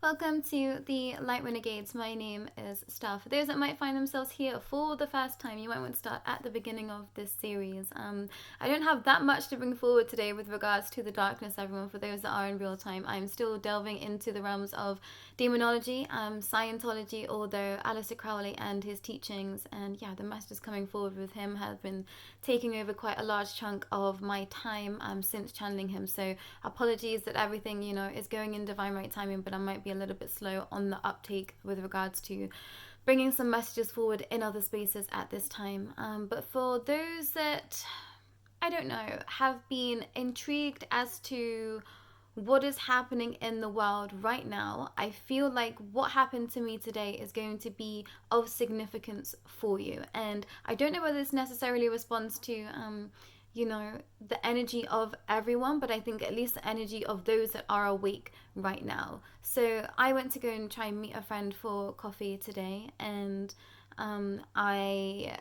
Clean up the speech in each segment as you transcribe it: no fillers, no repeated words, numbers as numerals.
Welcome to the Light Renegades. My name is Starr. For those that might find themselves here for the first time, you might want to start at the beginning of this series. I don't have that much to bring forward today with regards to the darkness, everyone. For those that are in real time, I'm still delving into the realms of demonology, Scientology, although Aleister Crowley and his teachings and the messages coming forward with him have been taking over quite a large chunk of my time since channeling him. So apologies that everything, is going in divine right timing, but I might be a little bit slow on the uptake with regards to bringing some messages forward in other spaces at this time. But for those that, I don't know, have been intrigued as to what is happening in the world right now, I feel like what happened to me today is going to be of significance for you. And I don't know whether this necessarily responds to the energy of everyone, but I think at least the energy of those that are awake right now. So I went to go and try and meet a friend for coffee today, and I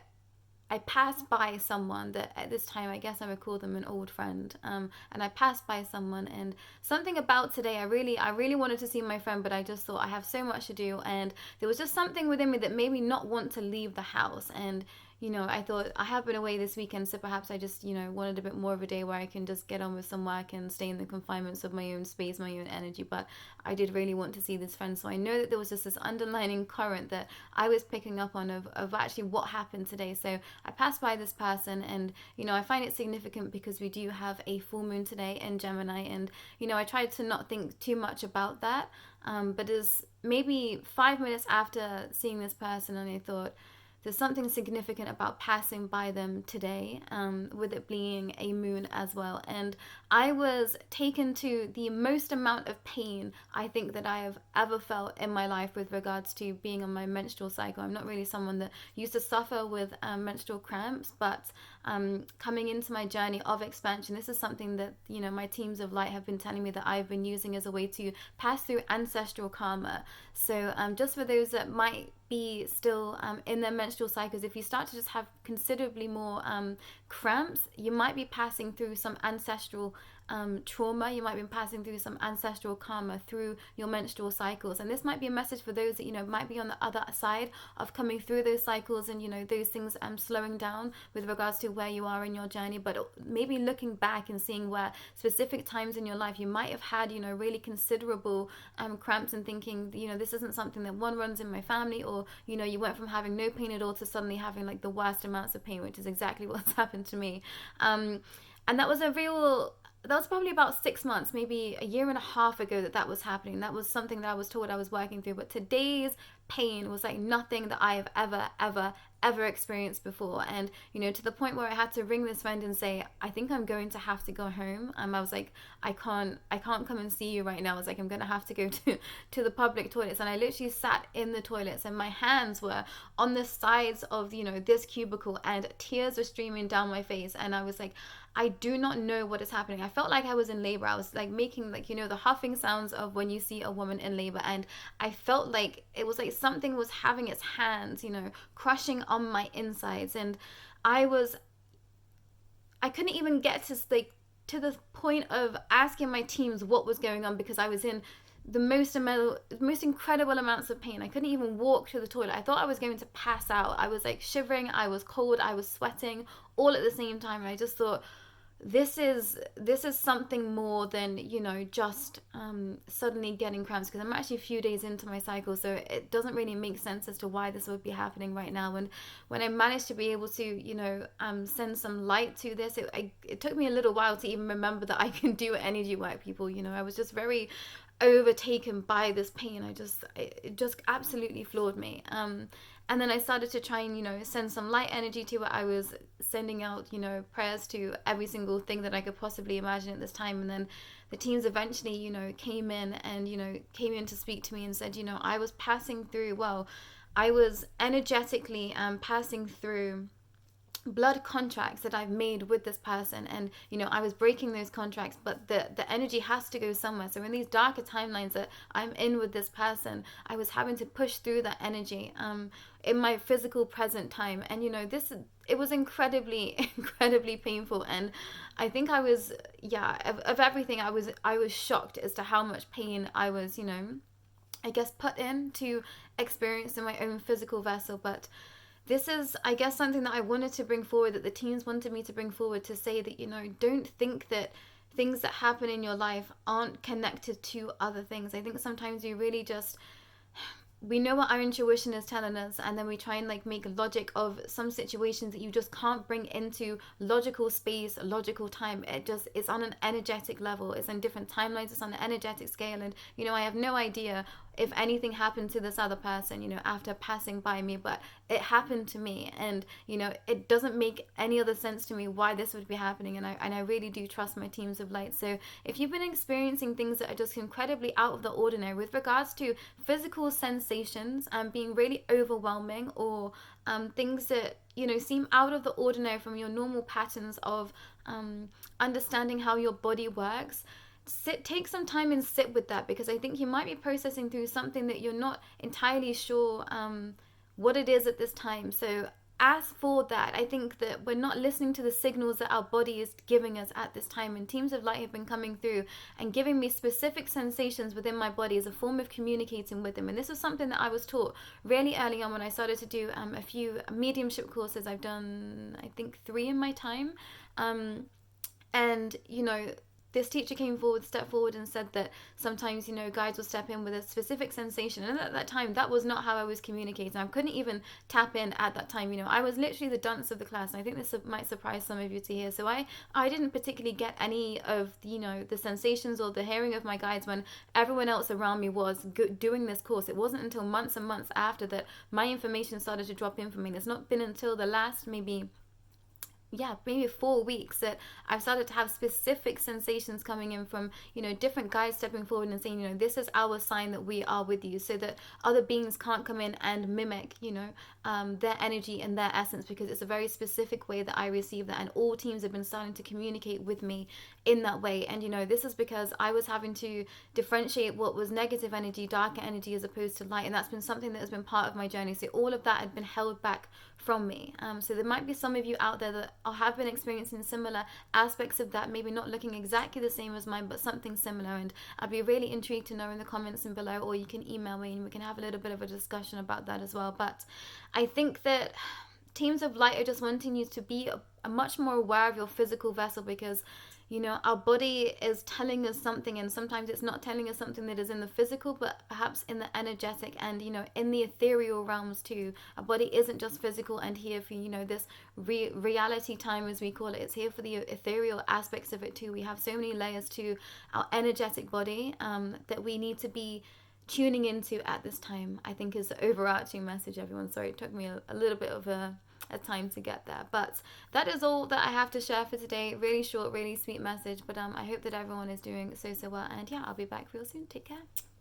passed by someone that at this time I guess I would call them an old friend, and I passed by someone, and something about today, I really wanted to see my friend, but I just thought I have so much to do, and there was just something within me that made me not want to leave the house. And I thought I have been away this weekend, so perhaps I just, wanted a bit more of a day where I can just get on with some work and stay in the confinements of my own space, my own energy. But I did really want to see this friend, so I know that there was just this underlying current that I was picking up on of actually what happened today. So I passed by this person, and, I find it significant because we do have a full moon today in Gemini, and, I tried to not think too much about that. But as maybe 5 minutes after seeing this person, and I thought, there's something significant about passing by them today, with it being a moon as well. And I was taken to the most amount of pain I think that I have ever felt in my life with regards to being on my menstrual cycle. I'm not really someone that used to suffer with menstrual cramps, but coming into my journey of expansion, this is something that, my teams of light have been telling me that I've been using as a way to pass through ancestral karma. So just for those that might be still in their menstrual cycles, if you start to just have considerably more cramps, you might be passing through some ancestral trauma. You might be passing through some ancestral karma through your menstrual cycles, and this might be a message for those that might be on the other side of coming through those cycles, and those things slowing down with regards to where you are in your journey, but maybe looking back and seeing where specific times in your life you might have had really considerable cramps, and thinking this isn't something that one runs in my family, or you went from having no pain at all to suddenly having like the worst amounts of pain, which is exactly what's happened to me. And that was probably about 6 months, maybe a year and a half ago that was happening. That was something that I was told I was working through. But today's pain was like nothing that I have ever experienced before. And, to the point where I had to ring this friend and say, I think I'm going to have to go home. I was like, I can't come and see you right now. I was like, I'm going to have to go to the public toilets. And I literally sat in the toilets, and my hands were on the sides of, this cubicle, and tears were streaming down my face. And I was like, I do not know what is happening. I felt like I was in labor. I was like making the huffing sounds of when you see a woman in labor. And I felt like it was like something was having its hands, crushing on my insides. And I couldn't even get to the point of asking my teams what was going on, because I was in the most incredible amounts of pain. I couldn't even walk to the toilet. I thought I was going to pass out. I was like shivering, I was cold, I was sweating all at the same time. And I just thought, this is something more than just suddenly getting cramps, because I'm actually a few days into my cycle, so it doesn't really make sense as to why this would be happening right now. And when I managed to be able to send some light to this, it took me a little while to even remember that I can do energy work, people. I was just very overtaken by this pain. It just absolutely floored me. And then I started to try and, send some light energy to it. I was sending out, prayers to every single thing that I could possibly imagine at this time. And then the teams eventually, came in to speak to me and said, I was passing through, I was energetically passing through blood contracts that I've made with this person, and I was breaking those contracts, but the energy has to go somewhere. So in these darker timelines that I'm in with this person, I was having to push through that energy in my physical present time. And it was incredibly painful. And I think I was of everything, I was shocked as to how much pain I was I guess, put in to experience in my own physical vessel. But this is, I guess, something that I wanted to bring forward, that the teams wanted me to bring forward, to say that, you know, don't think that things that happen in your life aren't connected to other things. I think sometimes we really just, we know what our intuition is telling us, and then we try and like make logic of some situations that you just can't bring into logical space, logical time. It's on an energetic level, it's on different timelines, it's on an energetic scale. And you know, I have no idea if anything happened to this other person, you know, after passing by me, but it happened to me. And you know, it doesn't make any other sense to me why this would be happening. And I really do trust my teams of light. So if you've been experiencing things that are just incredibly out of the ordinary with regards to physical sensations and being really overwhelming, or things that, you know, seem out of the ordinary from your normal patterns of understanding how your body works, take some time and sit with that, because I think you might be processing through something that you're not entirely sure what it is at this time. So as for that, I think that we're not listening to the signals that our body is giving us at this time. And teams of light have been coming through and giving me specific sensations within my body as a form of communicating with them. And this was something that I was taught really early on when I started to do a few mediumship courses. I've done, I think, 3 in my time. And, you know, this teacher stepped forward and said that sometimes, you know, guides will step in with a specific sensation. And at that time, that was not how I was communicating. I couldn't even tap in at that time. You know, I was literally the dunce of the class. And I think this might surprise some of you to hear. So I didn't particularly get any of, you know, the sensations or the hearing of my guides when everyone else around me was doing this course. It wasn't until months and months after that my information started to drop in for me. And it's not been until the last maybe 4 weeks that I've started to have specific sensations coming in from, you know, different guides stepping forward and saying, you know, this is our sign that we are with you, so that other beings can't come in and mimic, you know, their energy and their essence, because it's a very specific way that I receive that. And all teams have been starting to communicate with me in that way. And, you know, this is because I was having to differentiate what was negative energy, darker energy, as opposed to light. And that's been something that has been part of my journey. So all of that had been held back from me. So there might be some of you out there that have been experiencing similar aspects of that, maybe not looking exactly the same as mine, but something similar. And I'd be really intrigued to know in the comments and below, or you can email me and we can have a little bit of a discussion about that as well. But I think that teams of light are just wanting you to be a much more aware of your physical vessel, because, you know, our body is telling us something, and sometimes it's not telling us something that is in the physical, but perhaps in the energetic and, you know, in the ethereal realms too. Our body isn't just physical and here for, you know, this reality time, as we call it. It's here for the ethereal aspects of it too. We have so many layers to our energetic body that we need to be tuning into at this time, I think, is the overarching message, everyone. Sorry, it took me a little bit of a time to get there, but that is all that I have to share for today. Really short, really sweet message, but I hope that everyone is doing so well. And yeah, I'll be back real soon. Take care.